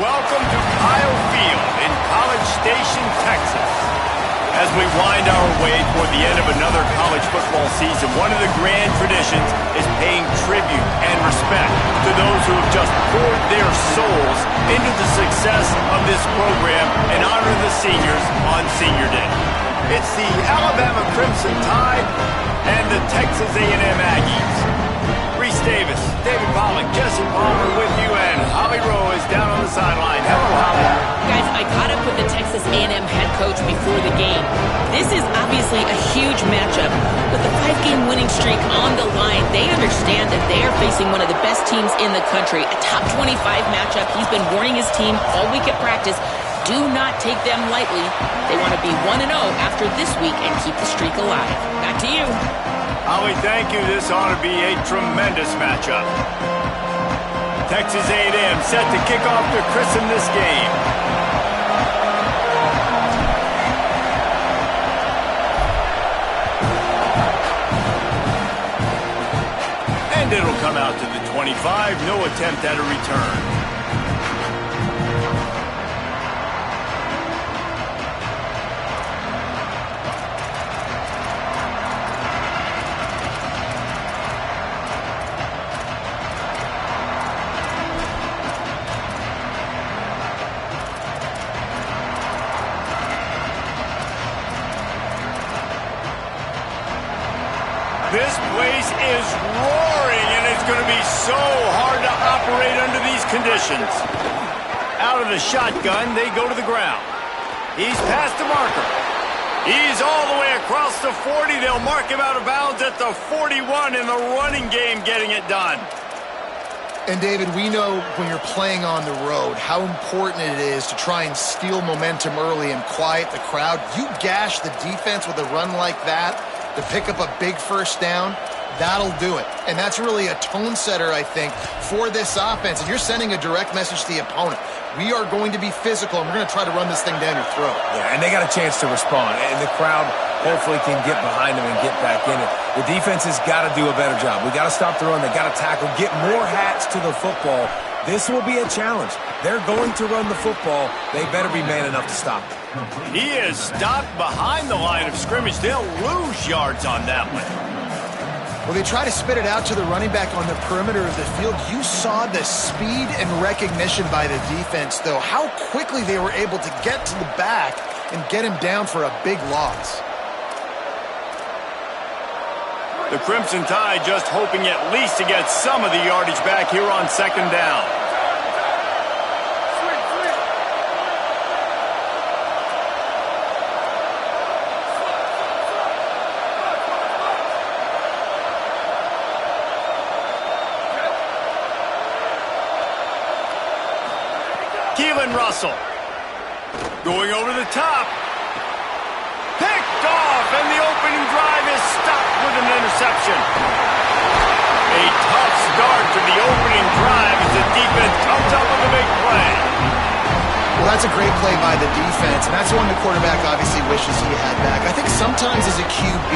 welcome to Kyle Field in College Station, Texas. As we wind our way toward the end of another college football season, one of the grand traditions is paying tribute and respect to those who have just poured their souls into the success of this program and honor the seniors on Senior Day. It's the Alabama Crimson Tide and the Texas A&M Aggies. Reese Davis, David Pollock, Jesse Palmer with you, and Holly Rowe is down on the sideline. Hello, Holly. Guys, I caught up with the Texas A&M head coach before the game. This is obviously a huge matchup. With the 5-game winning streak on the line, they understand that they are facing one of the best teams in the country. A top 25 matchup. He's been warning his team all week at practice. Do not take them lightly. They want to be 1-0 after this week and keep the streak alive. Back to you. Holly, thank you. This ought to be a tremendous matchup. Texas A&M set to kick off to christen this game. And it'll come out to the 25. No attempt at a return. This place is roaring, and it's going to be so hard to operate under these conditions. Out of the shotgun, they go to the ground. He's past the marker. He's all the way across the 40. They'll mark him out of bounds at the 41 in the running game, getting it done. And, David, we know when you're playing on the road how important it is to try and steal momentum early and quiet the crowd. You gash the defense with a run like that to pick up a big first down, that'll do it. And that's really a tone setter, I think, for this offense. And you're sending a direct message to the opponent. We are going to be physical, and we're going to try to run this thing down your throat. Yeah, and they got a chance to respond. And the crowd hopefully can get behind them and get back in it. The defense has got to do a better job. We got to stop the run. They got to tackle, get more hats to the football. This will be a challenge. They're going to run the football. They better be man enough to stop it. He is stopped behind the line of scrimmage. They'll lose yards on that one. Well, they try to spit it out to the running back on the perimeter of the field. You saw the speed and recognition by the defense, though. How quickly they were able to get to the back and get him down for a big loss. The Crimson Tide just hoping at least to get some of the yardage back here on second down. Russell going over the top, picked off, and the opening drive is stopped with an interception. A tough start to the opening drive as the defense comes up with a big play. Well, that's a great play by the defense, and that's one the quarterback obviously wishes he had back. I think sometimes as a QB,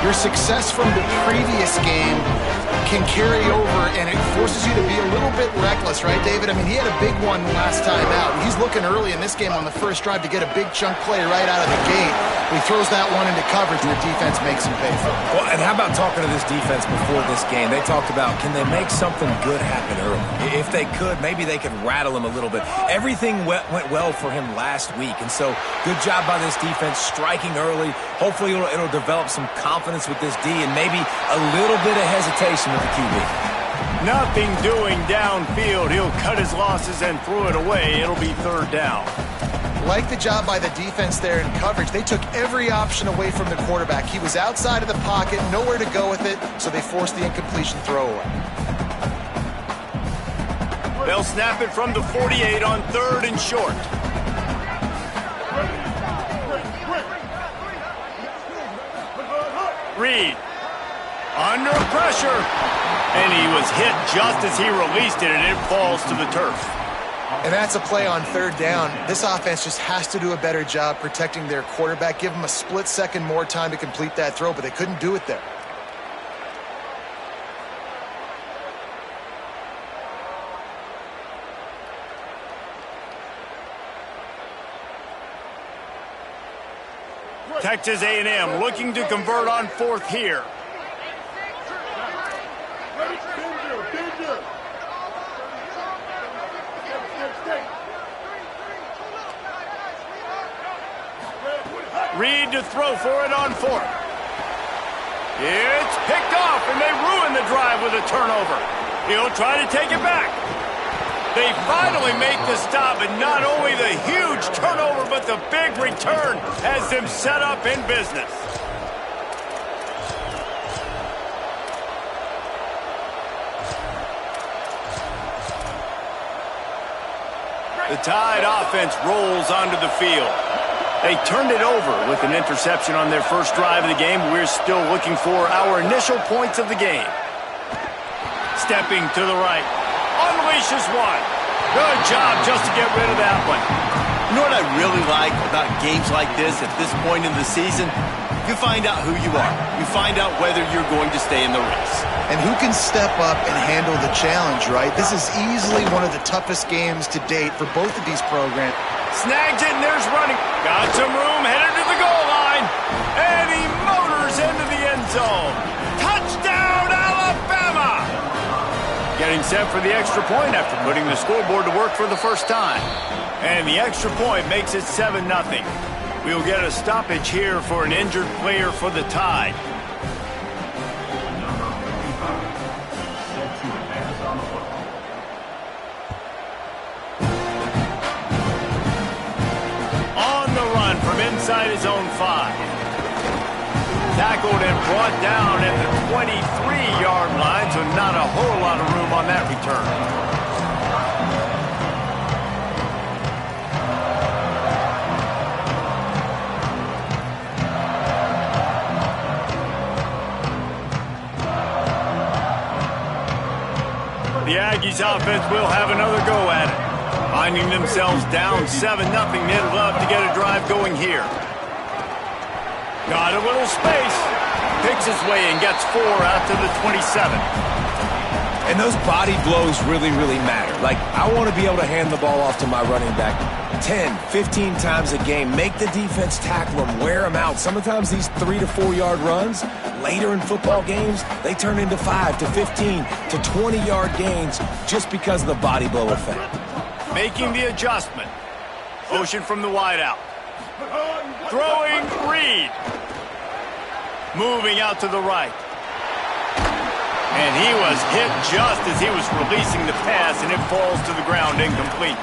your success from the previous game can carry over, and it forces you to be a little bit reckless, right, David? I mean, he had a big one last time out. He's looking early in this game on the first drive to get a big chunk play right out of the gate. He throws that one into coverage, and the defense makes him pay for it. Well, and how about talking to this defense before this game? They talked about, can they make something good happen early? If they could, maybe they could rattle him a little bit. Everything went well for him last week, and so good job by this defense striking early. Hopefully it'll develop some confidence with this D and maybe a little bit of hesitation with the QB. Nothing doing downfield. He'll cut his losses and throw it away. It'll be third down. Like the job by the defense there in coverage. They took every option away from the quarterback. He was outside of the pocket, nowhere to go with it, so they forced the incompletion throwaway. They'll snap it from the 48 on third and short. Reed under pressure, and he was hit just as he released it, and it falls to the turf. And that's a play on third down. This offense just has to do a better job protecting their quarterback. Give him a split second more time to complete that throw, but they couldn't do it there. Texas A&M looking to convert on fourth here. Reed to throw for it on fourth. It's picked off, and they ruin the drive with a turnover. He'll try to take it back. They finally make the stop, and not only the huge turnover, but the big return has them set up in business. The Tide offense rolls onto the field. They turned it over with an interception on their first drive of the game. We're still looking for our initial points of the game. Stepping to the right. Unleashes one. Good job just to get rid of that one. You know what I really like about games like this at this point in the season? You find out who you are. You find out whether you're going to stay in the race. And who can step up and handle the challenge, right? This is easily one of the toughest games to date for both of these programs. Snags it, and there's running. Got some room, headed to the goal line. And he motors into the end zone. Touchdown, Alabama! Getting set for the extra point after putting the scoreboard to work for the first time. And the extra point makes it 7-0. We'll get a stoppage here for an injured player for the Tide. On the run from inside his own 5. Tackled and brought down at the 23-yard line, so not a whole lot of room on that return. The Aggies offense will have another go at it. Finding themselves down 7-0, they'd love to get a drive going here. Got a little space. Picks his way and gets 4 out to the 27. And those body blows really, really matter. Like, I want to be able to hand the ball off to my running back 10, 15 times a game. Make the defense tackle them, wear them out. Sometimes these 3 to 4 yard runs, later in football games, they turn into 5 to 15 to 20-yard gains just because of the body blow effect. Making the adjustment. Motion from the wideout. Throwing Reed. Moving out to the right. And he was hit just as he was releasing the pass, and it falls to the ground incomplete.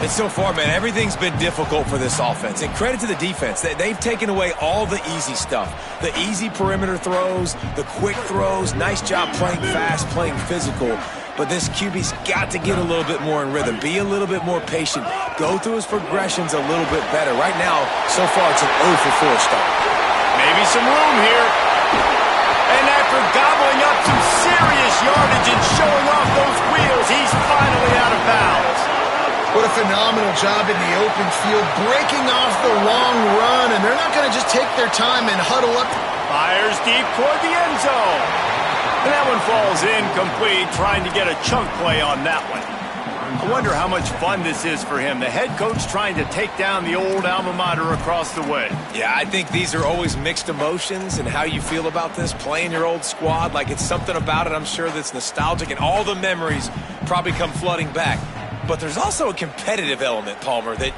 And so far, man, everything's been difficult for this offense. And credit to the defense. They've taken away all the easy stuff. The easy perimeter throws, the quick throws. Nice job playing fast, playing physical. But this QB's got to get a little bit more in rhythm. Be a little bit more patient. Go through his progressions a little bit better. Right now, so far, it's an 0 for 4 start. Maybe some room here. And after gobbling up some serious yardage and showing off those wheels, he's finally out of bounds. What a phenomenal job in the open field, breaking off the long run, and they're not going to just take their time and huddle up. Fires deep toward the end zone. And that one falls incomplete, trying to get a chunk play on that one. I wonder how much fun this is for him. The head coach trying to take down the old alma mater across the way. Yeah, I think these are always mixed emotions and how you feel about this, playing your old squad. Like, it's something about it, I'm sure, that's nostalgic, and all the memories probably come flooding back. But there's also a competitive element, Palmer, that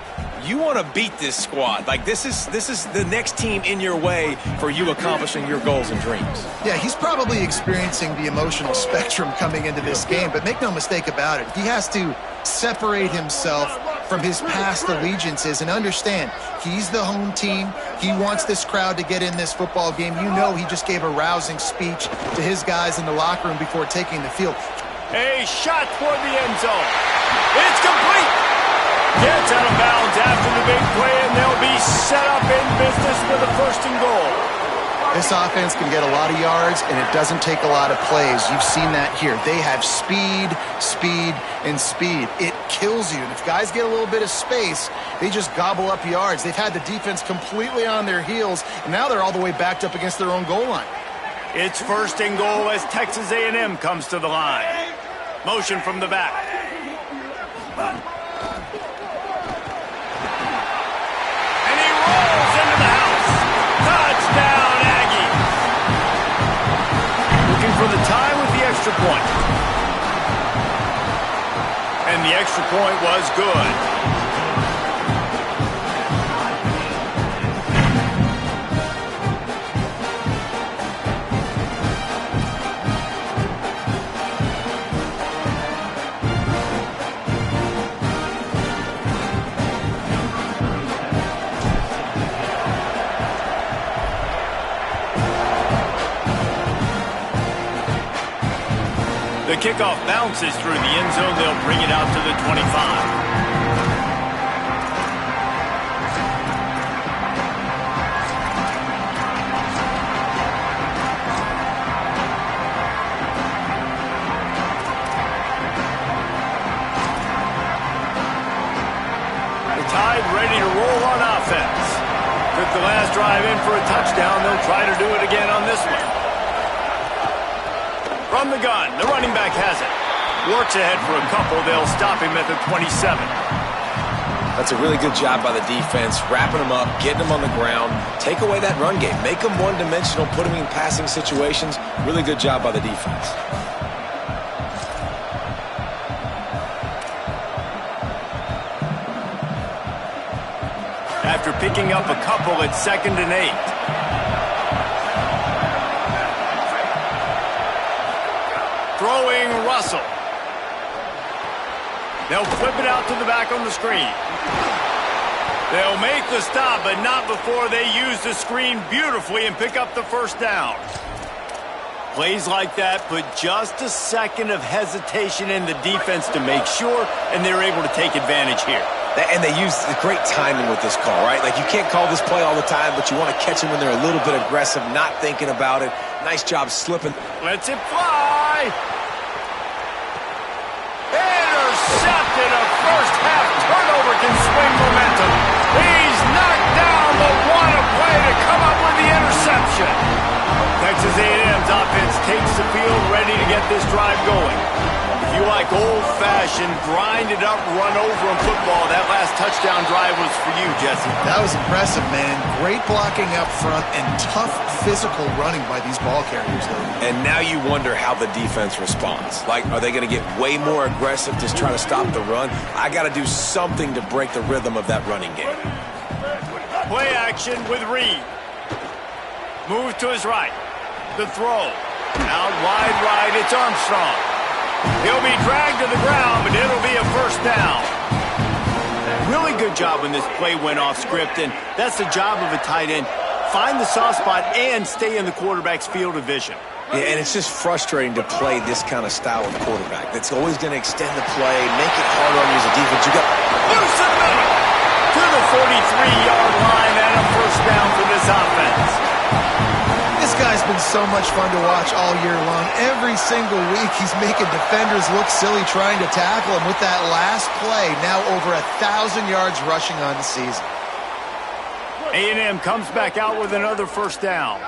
you want to beat this squad. Like, this is the next team in your way for you accomplishing your goals and dreams. Yeah, he's probably experiencing the emotional spectrum coming into this game, but make no mistake about it, he has to separate himself from his past allegiances and understand he's the home team. He wants this crowd to get in this football game. You know he just gave a rousing speech to his guys in the locker room before taking the field. A shot toward the end zone. It's complete. Gets out of bounds after the big play, and they'll be set up in business with a 1st and goal. This offense can get a lot of yards, and it doesn't take a lot of plays. You've seen that here. They have speed, speed, and speed. It kills you. And if guys get a little bit of space, they just gobble up yards. They've had the defense completely on their heels, and now they're all the way backed up against their own goal line. It's 1st and goal as Texas A&M comes to the line. Motion from the back. And he rolls into the house. extra point. And the extra point was good. The kickoff bounces through the end zone. They'll bring it out to the 25. The Tide ready to roll on offense. Took the last drive in for a touchdown. They'll try to do it again on this one. From the gun, the running back has it. Works ahead for a couple. They'll stop him at the 27. That's a really good job by the defense, wrapping them up, getting them on the ground, take away that run game, make them one-dimensional, put them in passing situations. Really good job by the defense. After picking up a couple, it's 2nd and 8. Throwing Russell. They'll flip it out to the back on the screen. They'll make the stop, but not before they use the screen beautifully and pick up the first down. Plays like that put just a second of hesitation in the defense to make sure, and they're able to take advantage here. And they use the great timing with this call, right? Like, you can't call this play all the time, but you want to catch them when they're a little bit aggressive, not thinking about it. Nice job slipping. Lets it fly. Intercepted. A first-half turnover can swing momentum. He's knocked down, but what a play to come up with the interception. Texas A&M's offense takes the field, ready to get this drive going. If you like old-fashioned, grind-it-up, run-over in football, that last touchdown drive was for you, Jesse. That was impressive, man. Great blocking up front and tough physical running by these ball carriers, though. And now you wonder how the defense responds. Like, are they going to get way more aggressive to try to stop the run? I got to do something to break the rhythm of that running game. Play action with Reed. Moves to his right. The throw. Out wide right, it's Armstrong. He'll be dragged to the ground, but it'll be a first down. Really good job when this play went off script, and that's the job of a tight end. Find the soft spot and stay in the quarterback's field of vision. Yeah, and it's just frustrating to play this kind of style of quarterback. That's always going to extend the play, make it harder on you as a defense. You got loose in the middle to the 43-yard line and a first down for this offense. This guy's been so much fun to watch all year long. Every single week he's making defenders look silly trying to tackle him with that last play. Now over 1,000 yards rushing on the season. A&M comes back out with another first down.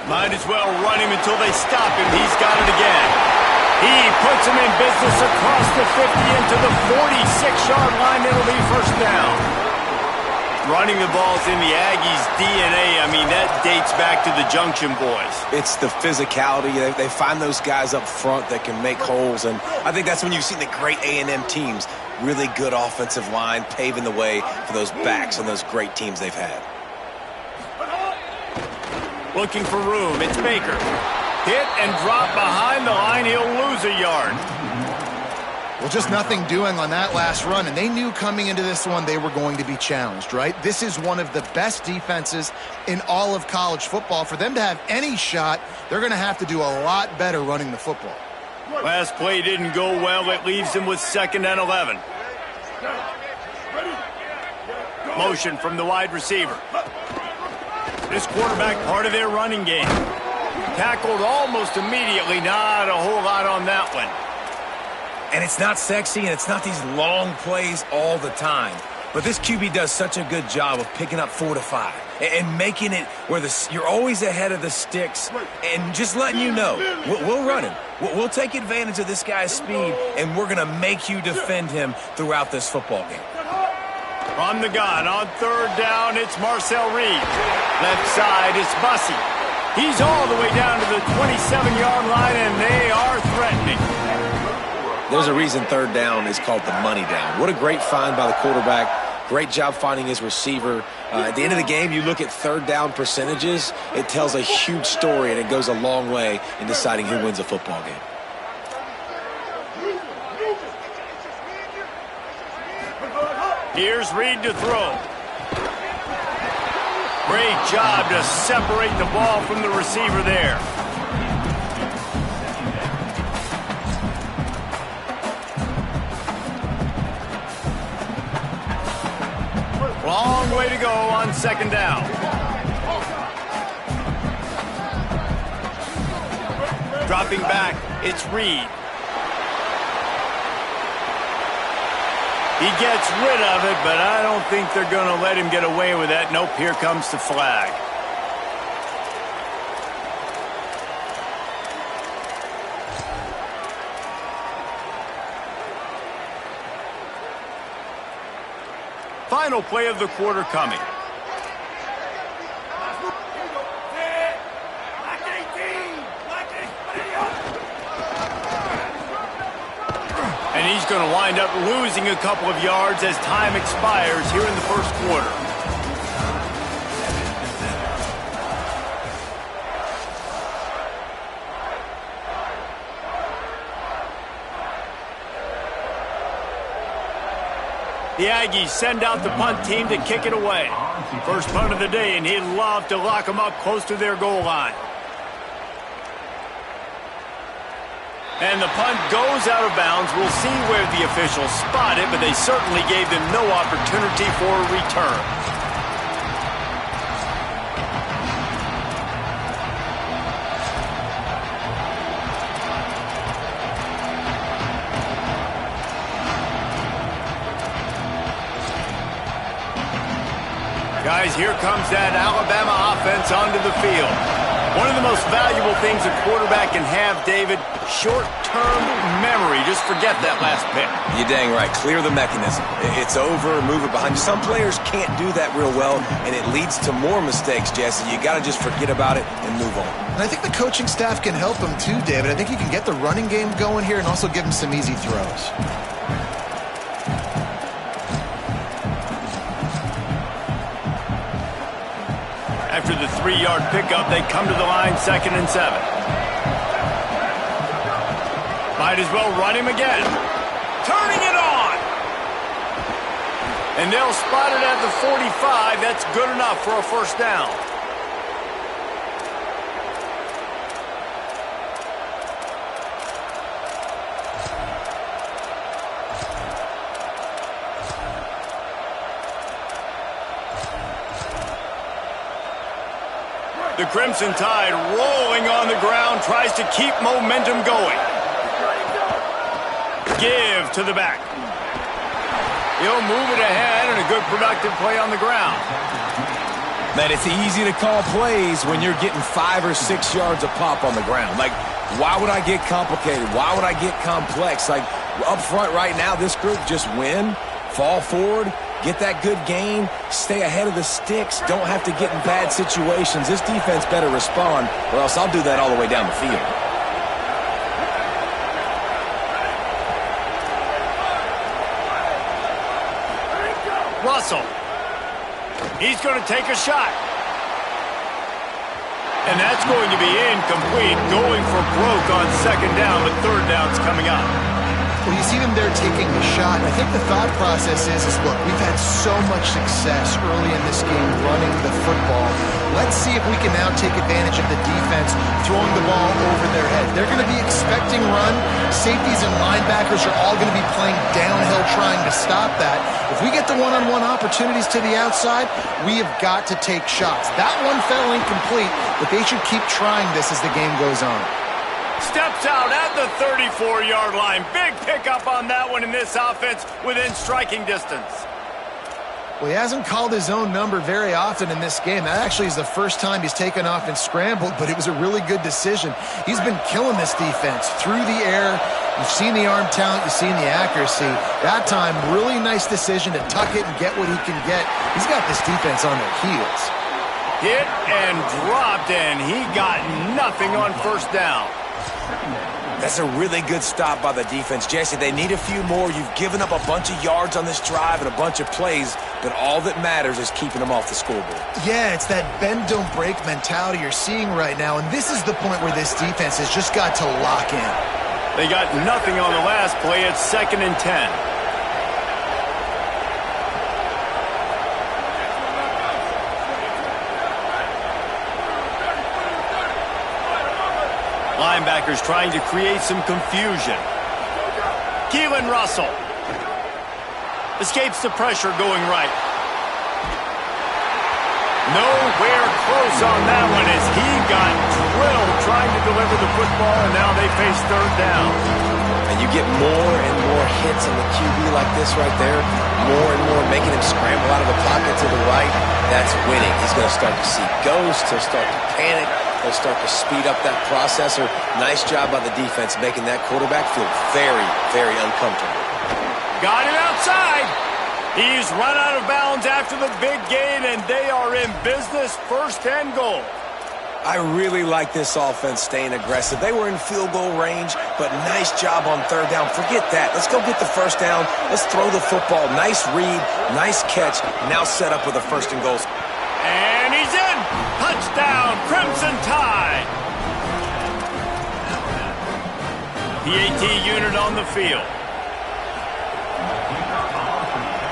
Might as well run him until they stop him. He's got it again. He puts him in business across the 50 into the 46-yard line. It'll be first down. Running the ball's in the Aggies' DNA. I mean, that dates back to the Junction boys. It's the physicality. They find those guys up front that can make holes, and I think that's when you've seen the great A&M teams. Really good offensive line, paving the way for those backs and those great teams they've had. Looking for room. It's Baker. Hit and drop behind the line. He'll lose a yard. Well, just nothing doing on that last run, and they knew coming into this one they were going to be challenged, right? This is one of the best defenses in all of college football. For them to have any shot, they're going to have to do a lot better running the football. Last play didn't go well. It leaves them with 2nd and 11. Motion from the wide receiver. This quarterback, part of their running game. Tackled almost immediately. Not a whole lot on that one. And it's not sexy, and it's not these long plays all the time. But this QB does such a good job of picking up 4 to 5 and making it where you're always ahead of the sticks and just letting you know, we'll run him. We'll take advantage of this guy's speed, and we're going to make you defend him throughout this football game. From the gun on third down, it's Marcel Reed. Left side, it's Bussey. He's all the way down to the 27-yard line, and they are threatening. There's a reason third down is called the money down. What a great find by the quarterback. Great job finding his receiver. At the end of the game, you look at third down percentages. It tells a huge story, and it goes a long way in deciding who wins a football game. Here's Reed to throw. Great job to separate the ball from the receiver there. Long way to go on second down. Dropping back, it's Reed. He gets rid of it, but I don't think they're going to let him get away with that. Nope, here comes the flag. Final play of the quarter coming. And he's going to wind up losing a couple of yards as time expires here in the first quarter. The Aggies send out the punt team to kick it away. First punt of the day, and he'd love to lock them up close to their goal line. And the punt goes out of bounds. We'll see where the officials spot it, but they certainly gave them no opportunity for a return. Guys, here comes that Alabama offense onto the field. One of the most valuable things a quarterback can have, David, short-term memory. Just forget that last pick. You're dang right. Clear the mechanism. It's over, move it behind you. Some players can't do that real well, and it leads to more mistakes, Jesse. You got to just forget about it and move on. And I think the coaching staff can help him too, David. I think he can get the running game going here and also give him some easy throws. After the 3-yard pickup, they come to the line, 2nd and 7. Might as well run him again. Turning it on! And they'll spot it at the 45. That's good enough for a first down. The Crimson Tide rolling on the ground, tries to keep momentum going. Give to the back. He'll move it ahead, and a good productive play on the ground. Man, it's easy to call plays when you're getting 5 or 6 yards of pop on the ground. Like, why would I get complicated? Why would I get complex? Like, up front right now, this group just win, fall forward, get that good gain, stay ahead of the sticks, don't have to get in bad situations. This defense better respond, or else I'll do that all the way down the field. Russell. He's going to take a shot. And that's going to be incomplete, going for broke on 2nd down, but 3rd down's coming up. Well, you see them there taking the shot. I think the thought process is look, we've had so much success early in this game running the football. Let's see if we can now take advantage of the defense throwing the ball over their head. They're going to be expecting run. Safeties and linebackers are all going to be playing downhill trying to stop that. If we get the one-on-one opportunities to the outside, we have got to take shots. That one fell incomplete, but they should keep trying this as the game goes on. Steps out at the 34-yard line. Big pickup on that one in this offense within striking distance. Well, he hasn't called his own number very often in this game. That actually is the first time he's taken off and scrambled, but it was a really good decision. He's been killing this defense through the air You've seen the arm talent, you've seen the accuracy. That time, really nice decision to tuck it and get what he can get. He's got this defense on their heels. Hit and dropped, and he got nothing on first down. That's a really good stop by the defense. Jesse, they need a few more. You've given up a bunch of yards on this drive and a bunch of plays, but all that matters is keeping them off the scoreboard. Yeah, it's that bend, don't break mentality you're seeing right now, and this is the point where this defense has just got to lock in. They got nothing on the last play. It's 2nd and 10. Linebackers trying to create some confusion. Keelan Russell escapes the pressure going right. Nowhere close on that one as he got drilled trying to deliver the football, and now they face 3rd down. And you get more and more hits on the QB like this right there, more and more making him scramble out of the pocket to the right. That's winning. He's going to start to see ghosts. He'll start to panic. He'll start to speed up that processor. Nice job by the defense making that quarterback feel very, very uncomfortable. Got him outside. He's run out of bounds after the big gain, and they are in business. 1st and goal. I really like this offense staying aggressive. They were in field goal range, but nice job on 3rd down. Forget that. Let's go get the 1st down. Let's throw the football. Nice read, nice catch. Now set up with a 1st and goal. And he's in. Touchdown, Crimson Tide. PAT unit on the field.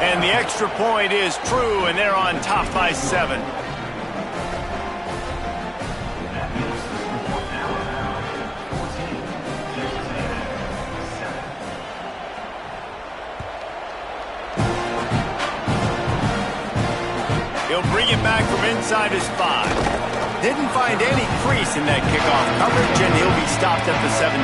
And the extra point is true, and they're on top by 7. He'll bring it back from inside his 5. Didn't find any crease in that kickoff coverage, and he'll be stopped at the 17.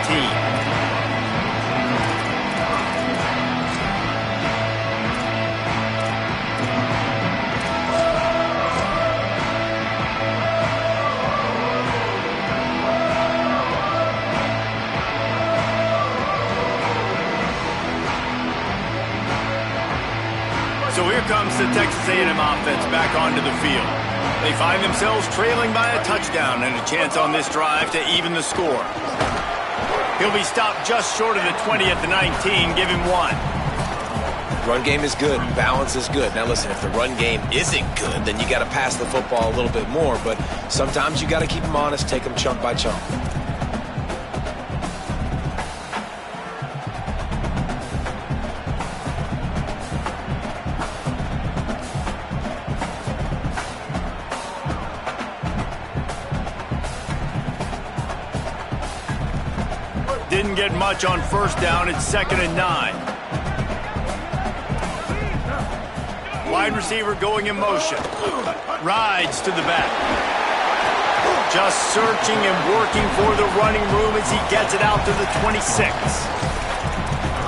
So here comes the Texas A&M offense back onto the field. They find themselves trailing by a touchdown and a chance on this drive to even the score. He'll be stopped just short of the 20 at the 19. Give him 1. Run game is good. Balance is good. Now listen, if the run game isn't good, then you got to pass the football a little bit more. But sometimes you got to keep them honest, take them chunk by chunk. Didn't get much on 1st down. It's 2nd and 9. Wide receiver going in motion. Rides to the back. Just searching and working for the running room as he gets it out to the 26.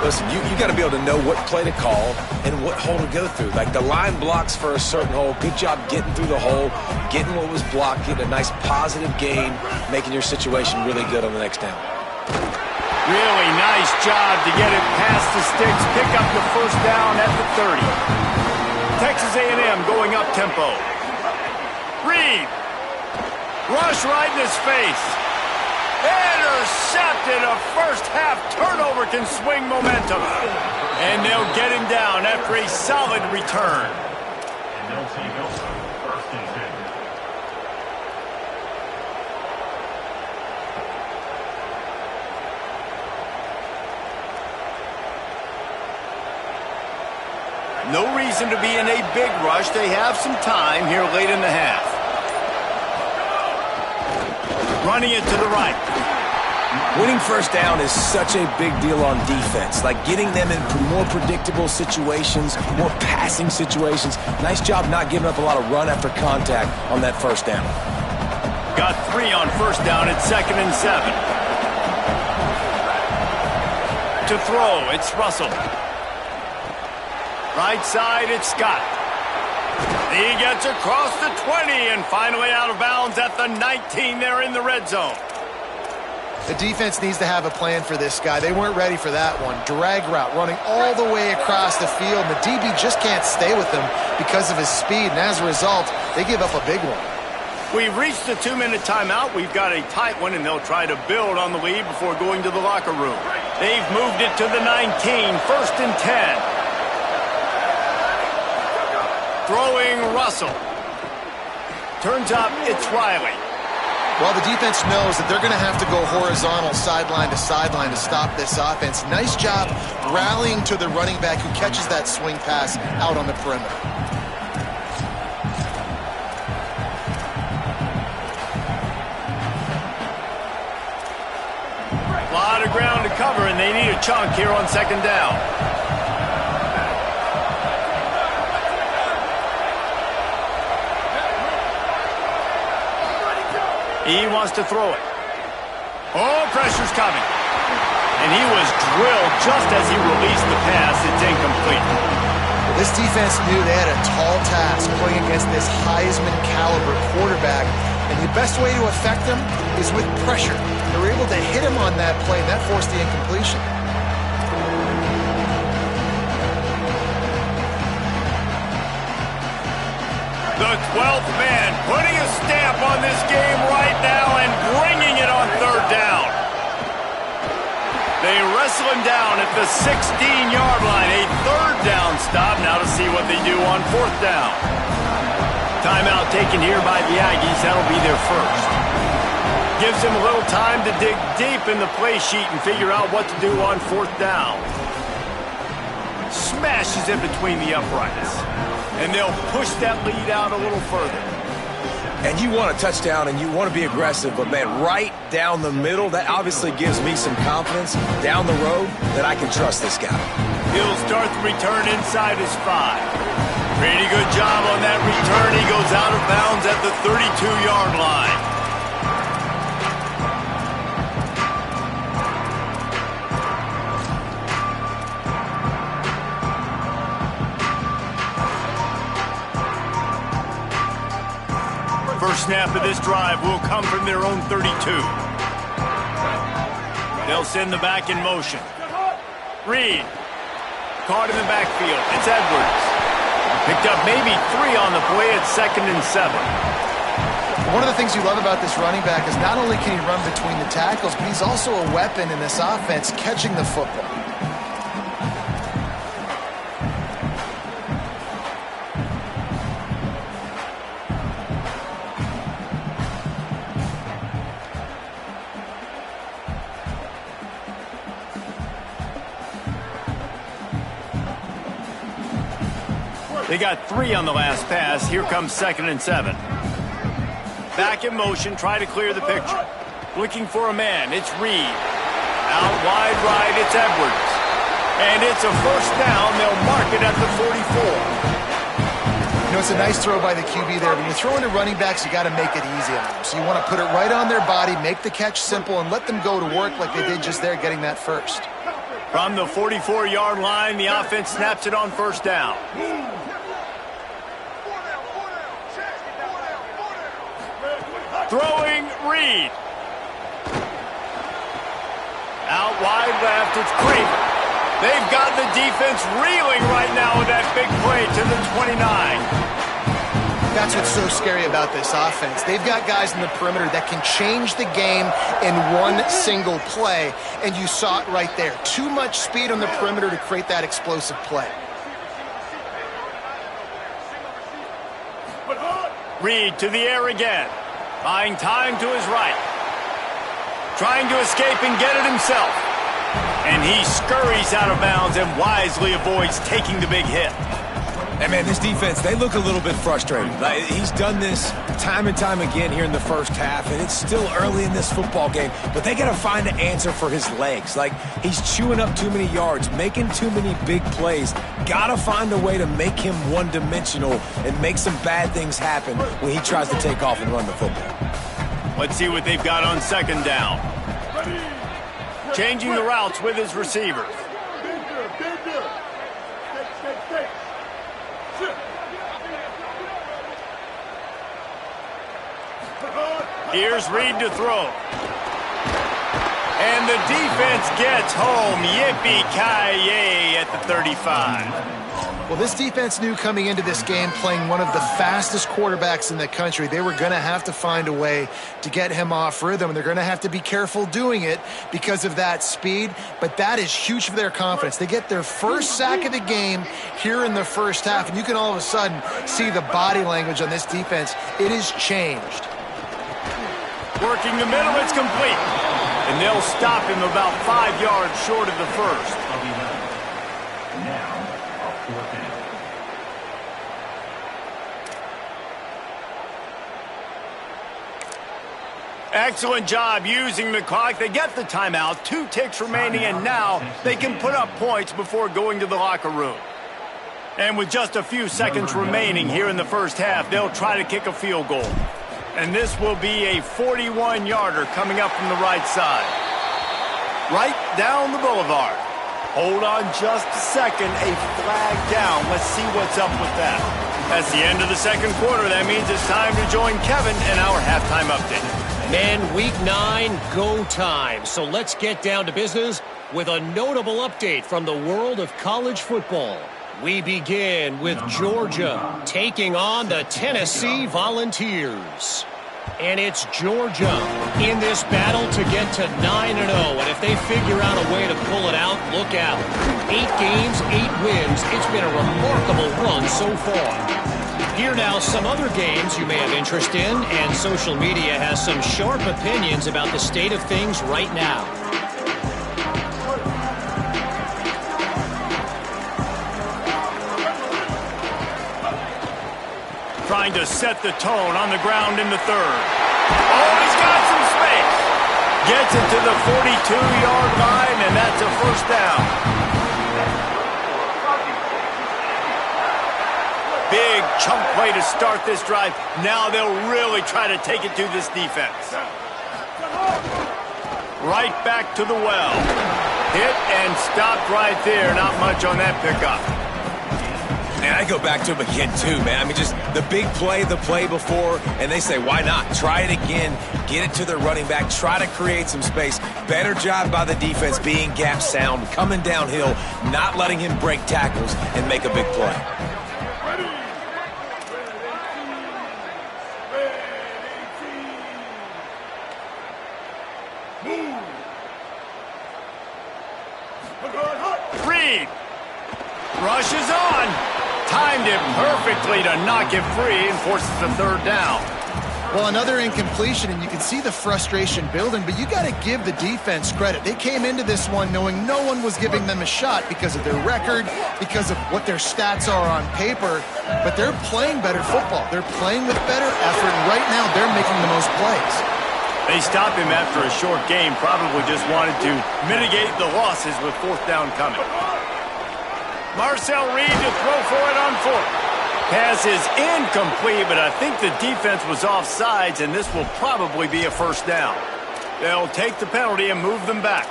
Listen, you got to be able to know what play to call and what hole to go through. Like the line blocks for a certain hole. Good job getting through the hole, getting what was blocked, getting a nice positive gain, making your situation really good on the next down. Really nice job to get it past the sticks, pick up the 1st down at the 30. Texas A&M going up tempo. Reed. Rush right in his face. Intercepted. A first-half turnover can swing momentum. And they'll get him down after a solid return. No reason to be in a big rush. They have some time here late in the half. Running it to the right. Winning 1st down is such a big deal on defense. Like getting them in more predictable situations, more passing situations. Nice job not giving up a lot of run after contact on that 1st down. Got 3 on 1st down. It's 2nd and 7. To throw, it's Russell. Right side, it's Scott. He gets across the 20 and finally out of bounds at the 19. They're in the red zone. The defense needs to have a plan for this guy. They weren't ready for that one. Drag route, running all the way across the field. And the DB just can't stay with him because of his speed. And as a result, they give up a big one. We've reached the 2-minute timeout. We've got a tight one, and they'll try to build on the lead before going to the locker room. They've moved it to the 19, 1st and 10. Throwing Russell. Turns up, it's Riley. Well, the defense knows that they're going to have to go horizontal sideline to sideline to stop this offense. Nice job rallying to the running back who catches that swing pass out on the perimeter. A lot of ground to cover, and they need a chunk here on 2nd down. He wants to throw it. Oh, pressure's coming. And he was drilled just as he released the pass. It's incomplete. Well, this defense knew they had a tall task playing against this Heisman caliber quarterback. And the best way to affect him is with pressure. They were able to hit him on that play, and that forced the incompletion. The 12th man putting a stamp on this game right now and bringing it on 3rd down. They wrestle him down at the 16-yard line. A 3rd down stop. Now to see what they do on 4th down. Timeout taken here by the Aggies. That'll be their first. Gives him a little time to dig deep in the play sheet and figure out what to do on 4th down. Smashes it between the uprights. And they'll push that lead out a little further. And you want a touchdown and you want to be aggressive, but man, right down the middle, that obviously gives me some confidence down the road that I can trust this guy. He'll start the return inside his 5. Pretty good job on that return. He goes out of bounds at the 32-yard line. First snap of this drive will come from their own 32. They'll send the back in motion. Reed. Caught in the backfield. It's Edwards. Picked up maybe 3 on the play at 2nd and 7. One of the things you love about this running back is not only can he run between the tackles, but he's also a weapon in this offense catching the football. They got 3 on the last pass. Here comes 2nd and 7. Back in motion, try to clear the picture. Looking for a man, it's Reed. Out wide right, it's Edwards. And it's a 1st down. They'll mark it at the 44. You know, it's a nice throw by the QB there. When you're throwing to running backs, you got to make it easy on them. So you want to put it right on their body, make the catch simple, and let them go to work like they did just there, getting that first. From the 44-yard line, the offense snaps it on 1st down. Throwing Reed. Out wide left, it's Kramer. They've got the defense reeling right now with that big play to the 29. That's what's so scary about this offense. They've got guys in the perimeter that can change the game in one single play, and you saw it right there. Too much speed on the perimeter to create that explosive play. Reed to the air again. Buying time to his right. Trying to escape and get it himself. And he scurries out of bounds and wisely avoids taking the big hit. Hey, man, this defense, they look a little bit frustrated. Like, he's done this time and time again here in the first half, and it's still early in this football game, but they got to find an answer for his legs. Like, he's chewing up too many yards, making too many big plays. Got to find a way to make him one-dimensional and make some bad things happen when he tries to take off and run the football. Let's see what they've got on 2nd down. Changing the routes with his receivers. Here's Reed to throw. And the defense gets home. Yippee-ki-yay at the 35. Well, this defense knew coming into this game, playing one of the fastest quarterbacks in the country, they were going to have to find a way to get him off rhythm. And they're going to have to be careful doing it because of that speed. But that is huge for their confidence. They get their first sack of the game here in the first half. And you can all of a sudden see the body language on this defense. It has changed. Working the middle, it's complete. And they'll stop him about 5 yards short of the first. Excellent job using the clock. They get the timeout, 2 ticks remaining, and now they can put up points before going to the locker room. And with just a few seconds remaining here in the first half, they'll try to kick a field goal. And this will be a 41-yarder coming up from the right side. Right down the boulevard. Hold on just a second. A flag down. Let's see what's up with that. That's the end of the second quarter. That means it's time to join Kevin in our halftime update. Men, week 9, go time. So let's get down to business with a notable update from the world of college football. We begin with Georgia taking on the Tennessee Volunteers. And it's Georgia in this battle to get to 9-0. And if they figure out a way to pull it out, look out. 8 games, 8 wins. It's been a remarkable run so far. Here now, some other games you may have interest in, and social media has some sharp opinions about the state of things right now. Trying to set the tone on the ground in the third. Oh, he's got some space. Gets it to the 42-yard line, and that's a first down. Big chunk play to start this drive. Now they'll really try to take it to this defense. Right back to the well. Hit and stopped right there. Not much on that pickup. And I go back to him again, too, man. I mean, just the big play, the play before, and they say, why not? Try it again, get it to their running back, try to create some space. Better job by the defense being gap sound, coming downhill, not letting him break tackles and make a big play. Reed rushes on. Timed it perfectly to knock it free and forces the third down. Well, another incompletion, and you can see the frustration building, but you got to give the defense credit. They came into this one knowing no one was giving them a shot because of their record, because of what their stats are on paper, but they're playing better football. They're playing with better effort, and right now they're making the most plays. They stopped him after a short game, probably just wanted to mitigate the losses with fourth down coming. Marcel Reed to throw for it on fourth. Pass is incomplete, but I think the defense was offsides, and this will probably be a first down. They'll take the penalty and move them back.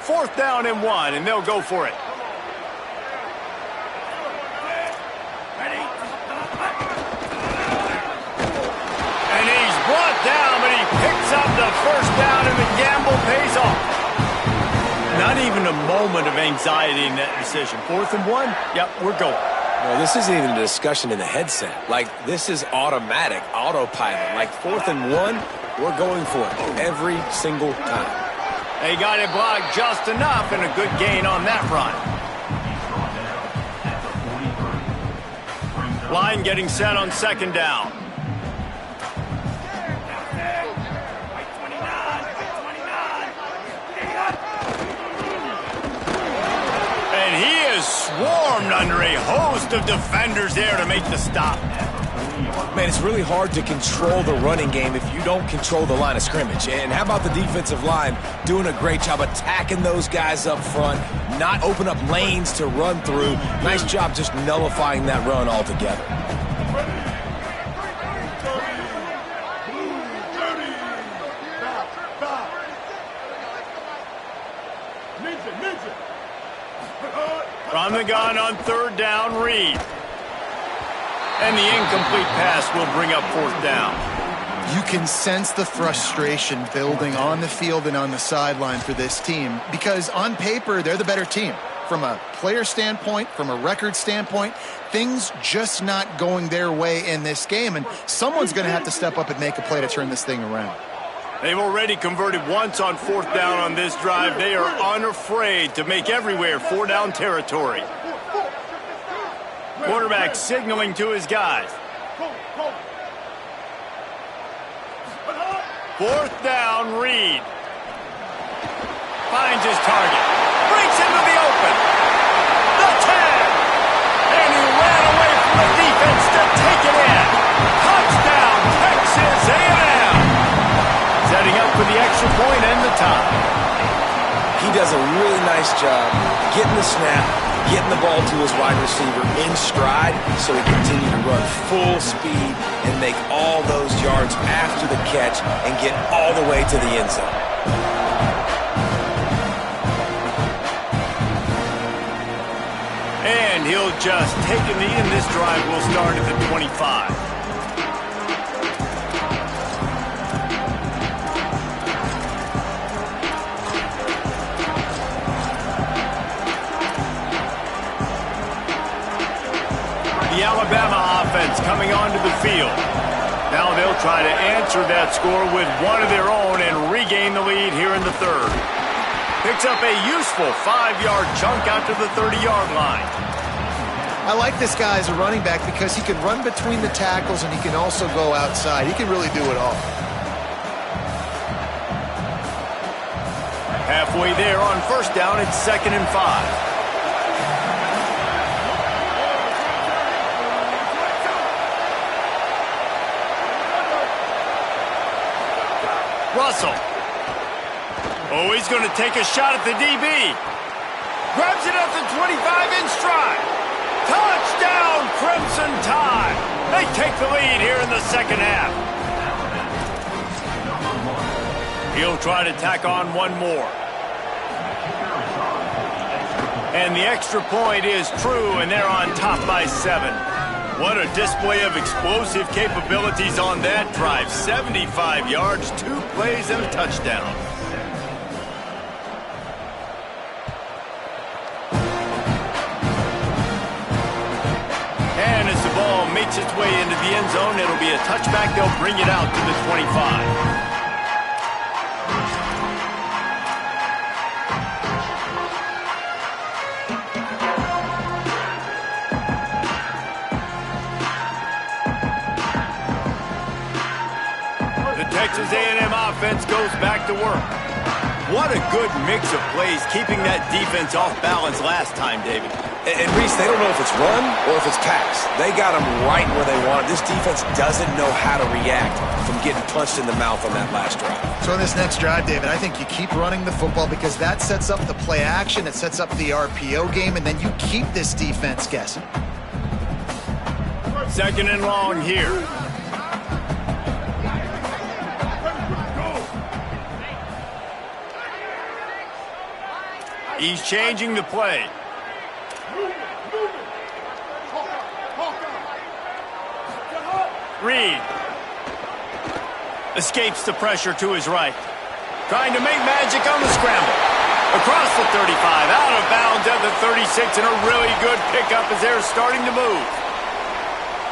Fourth down and 1, and they'll go for it. Brought down, but he picks up the first down, and the gamble pays off. Not even a moment of anxiety in that decision. 4th and 1? Yep, we're going. Well, this isn't even a discussion in the headset. Like, this is automatic, autopilot. Like, 4th and 1, we're going for it every single time. They got it blocked just enough, and a good gain on that run. Line getting set on second down. Swarmed under a host of defenders there to make the stop. Man, it's really hard to control the running game if you don't control the line of scrimmage. And how about the defensive line doing a great job attacking those guys up front, not open up lanes to run through. Nice job just nullifying that run altogether. From the gun on third down, Reed. And the incomplete pass will bring up fourth down. You can sense the frustration building on the field and on the sideline for this team because on paper, they're the better team. From a player standpoint, from a record standpoint, things just not going their way in this game, and someone's going to have to step up and make a play to turn this thing around. They've already converted once on fourth down on this drive. They are unafraid to make everywhere four-down territory. Quarterback signaling to his guys. Fourth down, Reed. Finds his target. Breaks into the open. The tag. And he ran away from the defense to take it in. Touchdown, Texas A&M. Setting up for the extra point and the tie. He does a really nice job getting the snap, getting the ball to his wide receiver in stride so he continued to run full speed and make all those yards after the catch and get all the way to the end zone. And he'll just take a knee, and this drive will start at the 25. The Alabama offense coming onto the field. Now they'll try to answer that score with one of their own and regain the lead here in the third. Picks up a useful 5-yard chunk out to the 30-yard line. I like this guy as a running back because he can run between the tackles and he can also go outside. He can really do it all. Halfway there on first down, it's 2nd and 5. Russell. Oh, he's going to take a shot at the DB. Grabs it at the 25 in stride. Touchdown, Crimson Tide. They take the lead here in the second half. He'll try to tack on one more. And the extra point is true, and they're on top by 7. What a display of explosive capabilities on that drive. 75 yards, 2 plays, and a touchdown. And as the ball makes its way into the end zone, it'll be a touchback. They'll bring it out to the 25. Texas A&M offense goes back to work. What a good mix of plays, keeping that defense off balance last time, David. And Reese, they don't know if it's run or if it's pass. They got them right where they want it. This defense doesn't know how to react from getting punched in the mouth on that last drive. So in this next drive, David, I think you keep running the football because that sets up the play action, it sets up the RPO game, and then you keep this defense guessing. 2nd and long here. He's changing the play. Reed escapes the pressure to his right. Trying to make magic on the scramble. Across the 35, out of bounds at the 36, and a really good pickup as they're starting to move.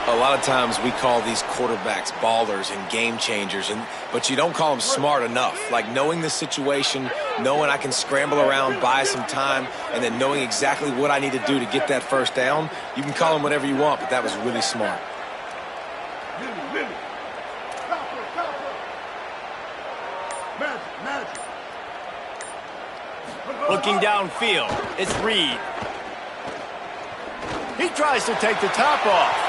A lot of times we call these quarterbacks ballers and game changers, but you don't call them smart enough. Like knowing the situation, knowing I can scramble around, buy some time, and then knowing exactly what I need to do to get that first down. You can call them whatever you want, but that was really smart. Looking downfield, it's Reed. He tries to take the top off.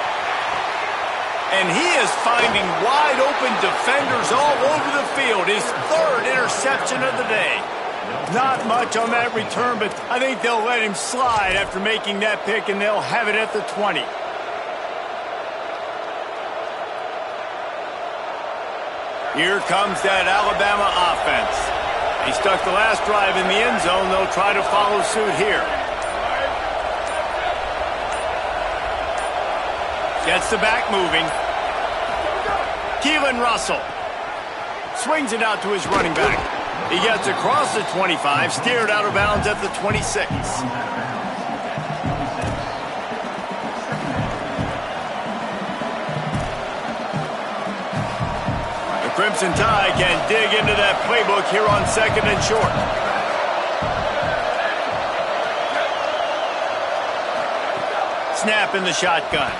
And he is finding wide open defenders all over the field. His 3rd interception of the day. Not much on that return, but I think they'll let him slide after making that pick, and they'll have it at the 20. Here comes that Alabama offense. He stuck the last drive in the end zone. They'll try to follow suit here. Gets the back moving. Keelan Russell swings it out to his running back. He gets across the 25, steered out of bounds at the 26. The Crimson Tide can dig into that playbook here on 2nd and short. Snap in the shotgun.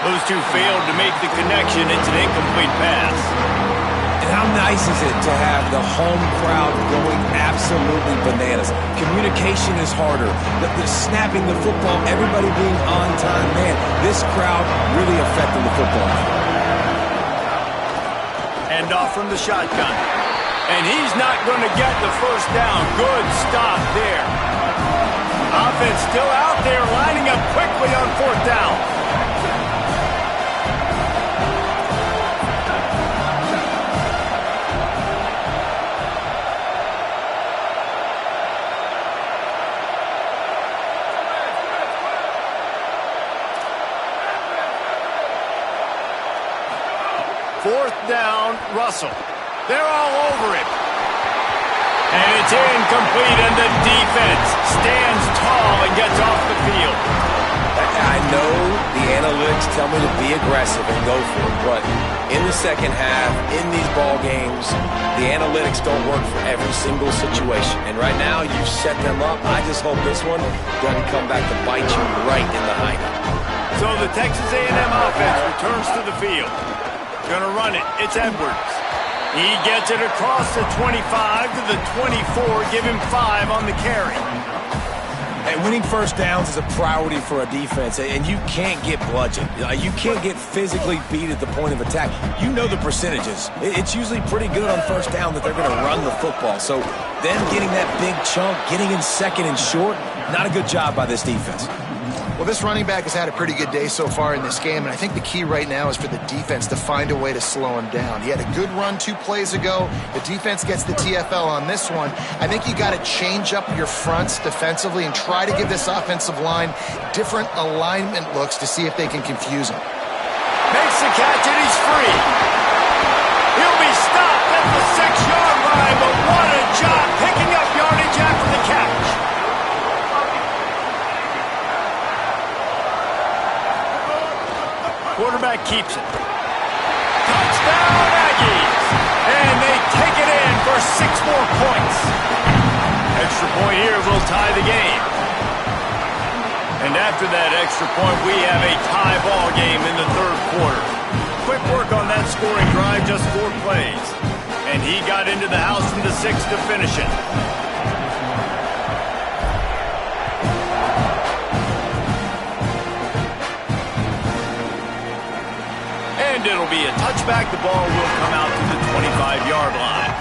Those two failed to make the connection. It's an incomplete pass. And how nice is it to have the home crowd going absolutely bananas? Communication is harder. The snapping the football, everybody being on time. Man, this crowd really affecting the football. Hand off from the shotgun. And he's not going to get the first down. Good stop there. Offense still out there, lining up quickly on 4th down. Fourth down, Russell. They're all over it. And it's incomplete, and the defense stands tall and gets off the field. I know the analytics tell me to be aggressive and go for it, but in the second half, in these ball games, the analytics don't work for every single situation. And right now, you've set them up. I just hope this one doesn't come back to bite you right in the hind. So the Texas A&M offense returns to the field. Gonna run it. It's Edwards. He gets it across the 25 to the 24. Give him 5 on the carry. And winning first downs is a priority for a defense, and you can't get bludgeoned. You can't get physically beat at the point of attack. You know the percentages. It's usually pretty good on first down that they're going to run the football. So them getting that big chunk, getting in 2nd and short, not a good job by this defense. Well, this running back has had a pretty good day so far in this game, and I think the key right now is for the defense to find a way to slow him down. He had a good run 2 plays ago. The defense gets the TFL on this one. I think you got to change up your fronts defensively and try to give this offensive line different alignment looks to see if they can confuse him. Makes the catch, and he's free. He'll be stopped at the 6-yard line, but what a job picking up yardage after the catch. Quarterback keeps it. Touchdown, Aggies! And they take it in for 6 more points. Extra point here will tie the game. And after that extra point, we have a tie ball game in the 3rd quarter. Quick work on that scoring drive, just 4 plays. And he got into the house from the 6 to finish it. It'll be a touchback. The ball will come out to the 25-yard line.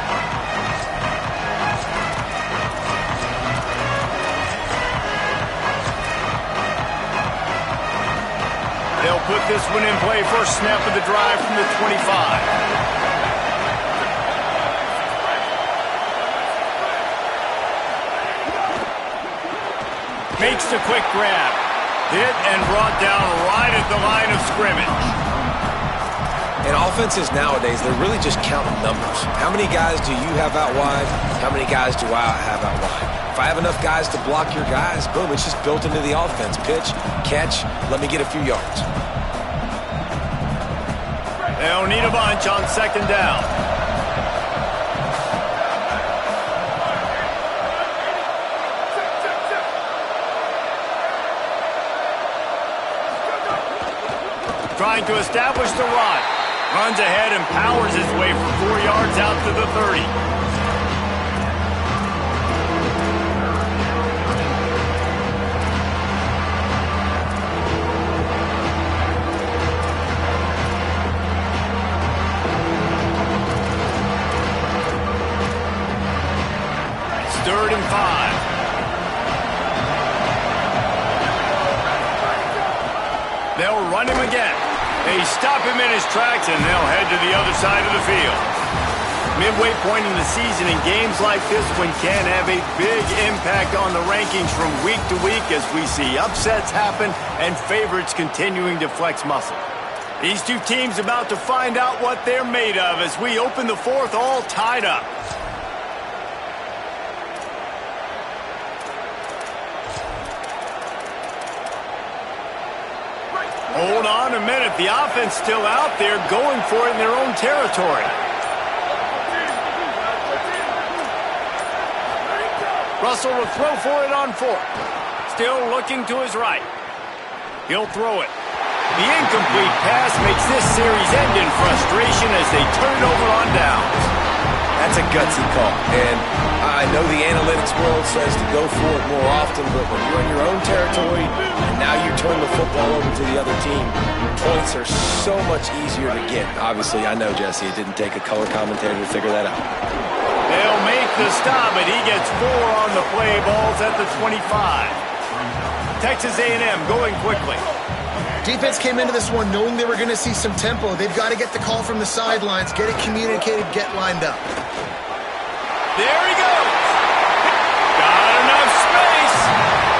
They'll put this one in play. First snap of the drive from the 25. Makes the quick grab. Hit and brought down right at the line of scrimmage. And offenses nowadays, they're really just counting numbers. How many guys do you have out wide? How many guys do I have out wide? If I have enough guys to block your guys, boom, it's just built into the offense. Pitch, catch, let me get a few yards. They'll need a bunch on 2nd down. Trying to establish the run. Runs ahead and powers his way for 4 yards out to the 30. It's 3rd and 5. They'll run him again. They stop him in his tracks, and they'll head to the other side of the field. Midway point in the season, and games like this one can have a big impact on the rankings from week to week as we see upsets happen and favorites continuing to flex muscle. These two teams about to find out what they're made of as we open the fourth all tied up. Hold on a minute. The offense still out there going for it in their own territory. Russell will throw for it on fourth. Still looking to his right. He'll throw it. The incomplete pass makes this series end in frustration as they turn it over on downs. That's a gutsy call. And I know the analytics world says to go for it more often, but when you're in your own territory and now you turn the football over to the other team, points are so much easier to get. Obviously, I know, Jesse, it didn't take a color commentator to figure that out. They'll make the stop, and he gets 4 on the play. Ball's at the 25. Texas A&M going quickly. Defense came into this one knowing they were going to see some tempo. They've got to get the call from the sidelines, get it communicated, get lined up. There he goes. Got enough space.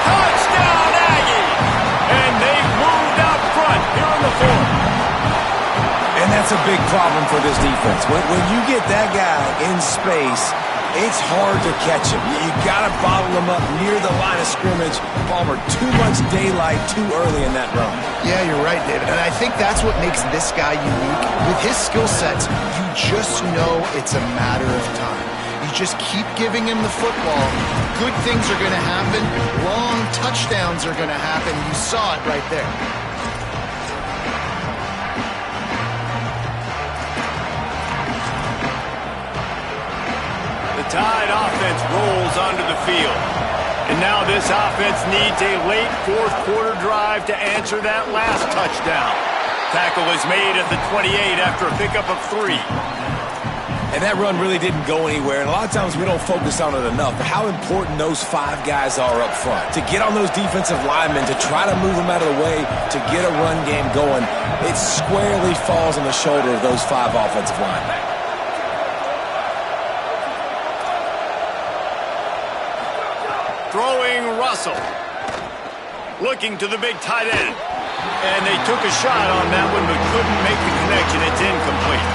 Touchdown, Aggie. And they've moved out front here in the fourth. And that's a big problem for this defense. When you get that guy in space, it's hard to catch him. You got to bottle him up near the line of scrimmage. Palmer, too much daylight too early in that run. Yeah, you're right, David. And I think that's what makes this guy unique. With his skill sets, you just know it's a matter of time. You just keep giving him the football. Good things are going to happen. Long touchdowns are going to happen. You saw it right there. The Tide offense rolls onto the field. And now this offense needs a late fourth quarter drive to answer that last touchdown. Tackle is made at the 28 after a pickup of 3. And that run really didn't go anywhere. And a lot of times we don't focus on it enough. But how important those 5 guys are up front. To get on those defensive linemen, to try to move them out of the way, to get a run game going, it squarely falls on the shoulder of those 5 offensive linemen. Throwing Russell. Looking to the big tight end. And they took a shot on that one but couldn't make the connection. It's incomplete.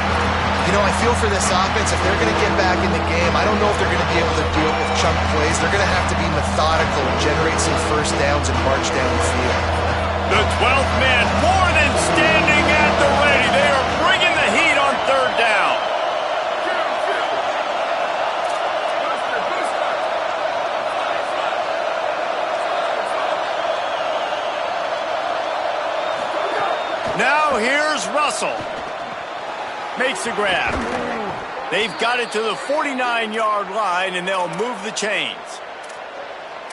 You know, I feel for this offense, if they're going to get back in the game, I don't know if they're going to be able to do it with chunk plays. They're going to have to be methodical and generate some first downs and march down the field. The 12th man more than standing at the ready. They are bringing the heat on third down. Now here's Russell. Makes the grab. They've got it to the 49-yard line, and they'll move the chains.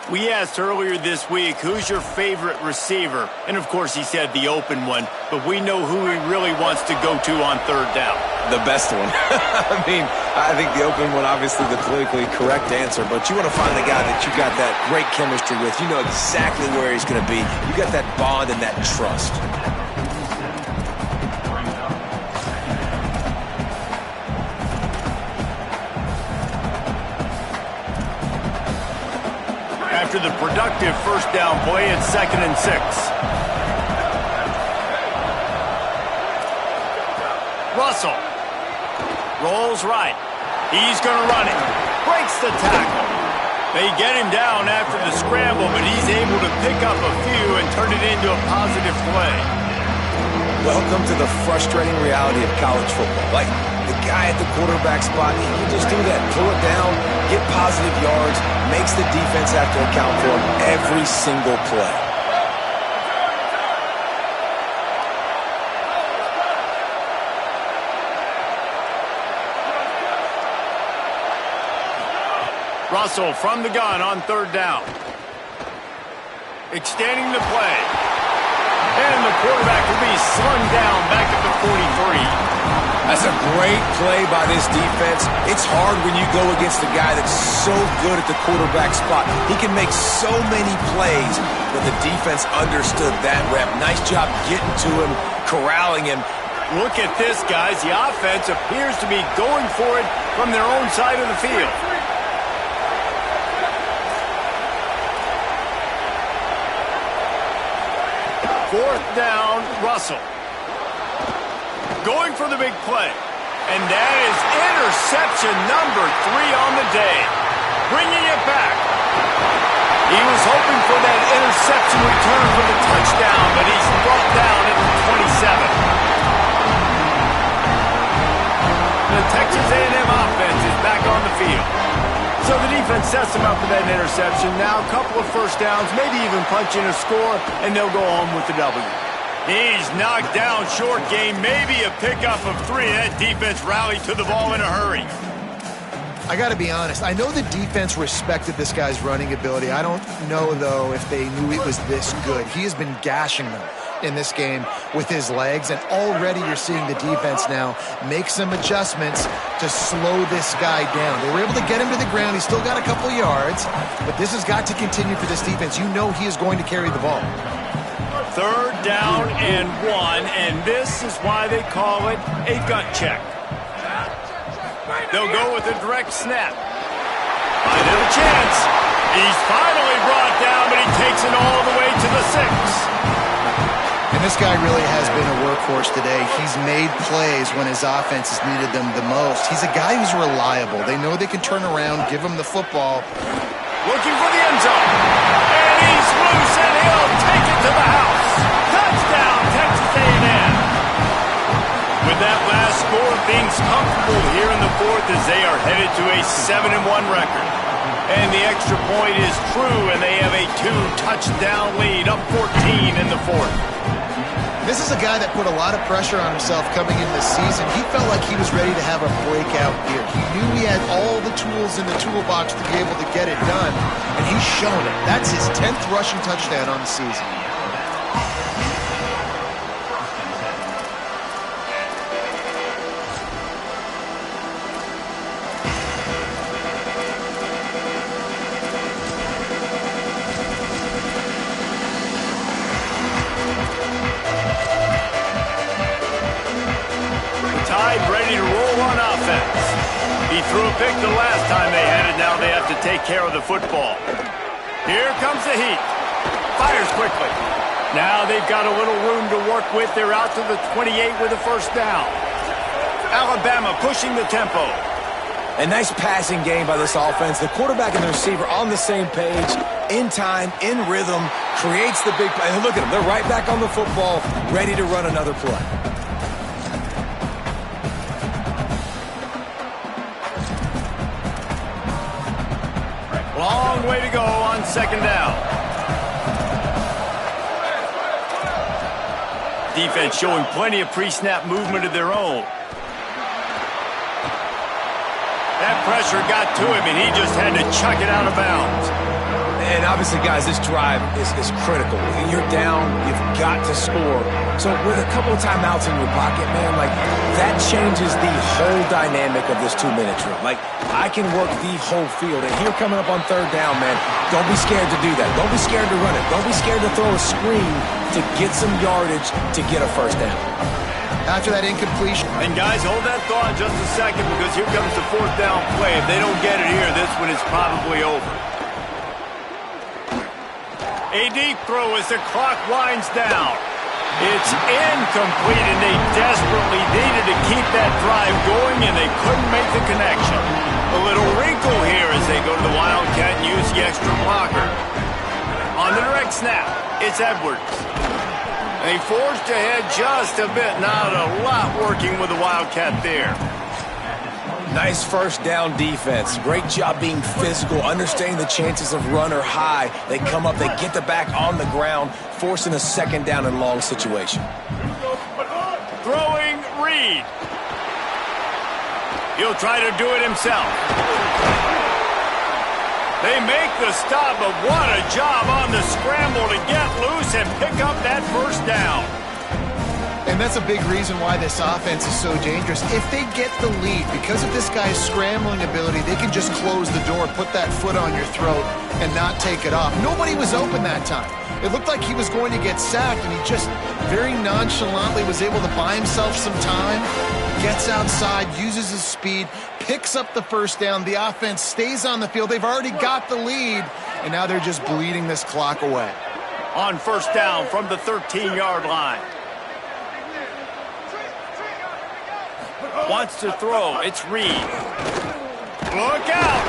We asked earlier this week, who's your favorite receiver? And, of course, he said the open one, but we know who he really wants to go to on third down. The best one. I think the open one, obviously the politically correct answer, but you want to find the guy that you got that great chemistry with. You know exactly where he's going to be. You got that bond and that trust. After the productive first down play, it's 2nd and 6. Russell rolls right. He's going to run it. Breaks the tackle. They get him down after the scramble, but he's able to pick up a few and turn it into a positive play. Welcome to the frustrating reality of college football. Like, the guy at the quarterback spot, he can just do that. Pull it down, get positive yards, makes the defense have to account for him every single play. Russell from the gun on third down. Extending the play. And the quarterback will be slung down back at the 43. That's a great play by this defense. It's hard when you go against a guy that's so good at the quarterback spot. He can make so many plays, but the defense understood that rep. Nice job getting to him, corralling him, Look at this, guys. The offense appears to be going for it from their own side of the field. Fourth down, Russell. Going for the big play. And that is interception number 3 on the day. Bringing it back. He was hoping for that interception return for the touchdown, but he's brought down at the 27. The Texas A&M offense is back on the field. So the defense sets them up for that interception. Now a couple of first downs, maybe even punch in a score, and they'll go home with the W. He's knocked down short game, maybe a pickup of 3. That defense rallied to the ball in a hurry. I got to be honest. I know the defense respected this guy's running ability. I don't know, though, if they knew it was this good. He has been gashing them in this game with his legs, and already you're seeing the defense now make some adjustments to slow this guy down. They were able to get him to the ground. He's still got a couple yards, but this has got to continue for this defense. You know he is going to carry the ball. Third down and 1, and this is why they call it a gut check. They'll go with a direct snap. Might have a chance. He's finally brought down, but he takes it all the way to the 6. And this guy really has been a workhorse today. He's made plays when his offense has needed them the most. He's a guy who's reliable. They know they can turn around, give him the football. Looking for the end zone. And he's loose, and he'll take it to the house. Touchdown, Texas A&M. With that last score, things comfortable here in the 4th as they are headed to a 7-1 record. And the extra point is true, and they have a 2-touchdown lead, up 14 in the 4th. This is a guy that put a lot of pressure on himself coming in this season. He felt like he was ready to have a breakout year. He knew he had all the tools in the toolbox to be able to get it done, and he's shown it. That's his 10th rushing touchdown on the season. Ready to roll on offense. He threw a pick the last time they had it. Now they have to take care of the football. Here comes the heat. Fires quickly. Now they've got a little room to work with. They're out to the 28 with a first down. Alabama pushing the tempo. A nice passing game by this offense. The quarterback and the receiver on the same page, in time, in rhythm, creates the big play. And look at them. They're right back on the football, ready to run another play. Long way to go on second down. Defense showing plenty of pre-snap movement of their own. That pressure got to him, and he just had to chuck it out of bounds. And obviously, guys, this drive is critical. You're down, you've got to score. So with a couple of timeouts in your pocket, man, like, that changes the whole dynamic of this 2-minute drill. Like, I can work the whole field. And here coming up on third down, man, don't be scared to do that. Don't be scared to run it. Don't be scared to throw a screen to get some yardage to get a first down. After that incompletion. And guys, hold that thought just a second, because here comes the fourth down play. If they don't get it here, this one is probably over. A deep throw as the clock winds down. It's incomplete, and they desperately needed to keep that drive going, and they couldn't make the connection. A little wrinkle here as they go to the Wildcat and use the extra blocker. On the direct snap, it's Edwards. They forged ahead just a bit. Not a lot working with the Wildcat there. Nice first down defense. Great job being physical, understanding the chances of run are high. They come up, they get the back on the ground, forcing a second down and long situation. Throwing Reed. He'll try to do it himself. They make the stop, but what a job on the scramble to get loose and pick up that first down. And that's a big reason why this offense is so dangerous. If they get the lead, because of this guy's scrambling ability, they can just close the door, put that foot on your throat, and not take it off. Nobody was open that time. It looked like he was going to get sacked, and he just very nonchalantly was able to buy himself some time, gets outside, uses his speed, picks up the first down. The offense stays on the field. They've already got the lead, and now they're just bleeding this clock away. On first down from the 13-yard line. Wants to throw. It's Reed. Look out!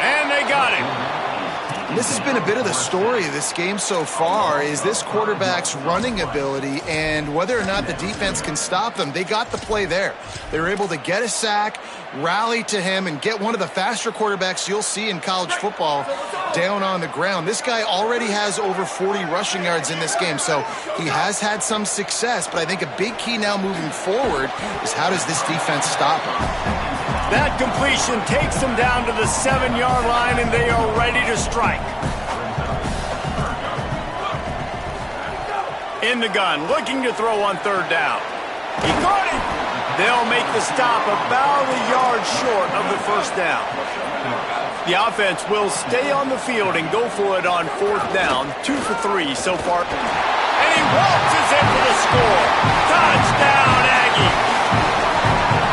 And they got him. This has been a bit of the story of this game so far, is this quarterback's running ability and whether or not the defense can stop them. They got the play there. They were able to get a sack, rally to him, and get one of the faster quarterbacks you'll see in college football down on the ground. This guy already has over 40 rushing yards in this game, so he has had some success, but I think a big key now moving forward is how does this defense stop him? That completion takes them down to the 7-yard line, and they are ready to strike. In the gun, looking to throw on third down. He got it! They'll make the stop about a yard short of the first down. The offense will stay on the field and go for it on fourth down. 2 for 3 so far. And he waltzes in for the score. Touchdown, Aggie!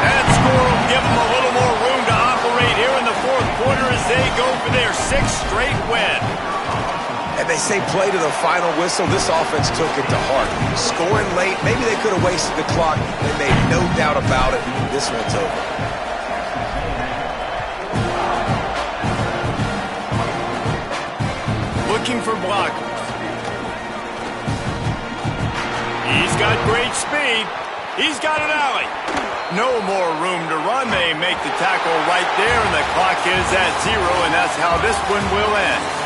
That score will give them a little more room to operate here in the fourth quarter as they go for their 6th straight win. And they say play to the final whistle. This offense took it to heart. Scoring late, maybe they could have wasted the clock. They made no doubt about it. This one's over. Looking for blockers. He's got great speed. He's got an alley. No more room to run. They make the tackle right there, and the clock is at 0, and that's how this one will end.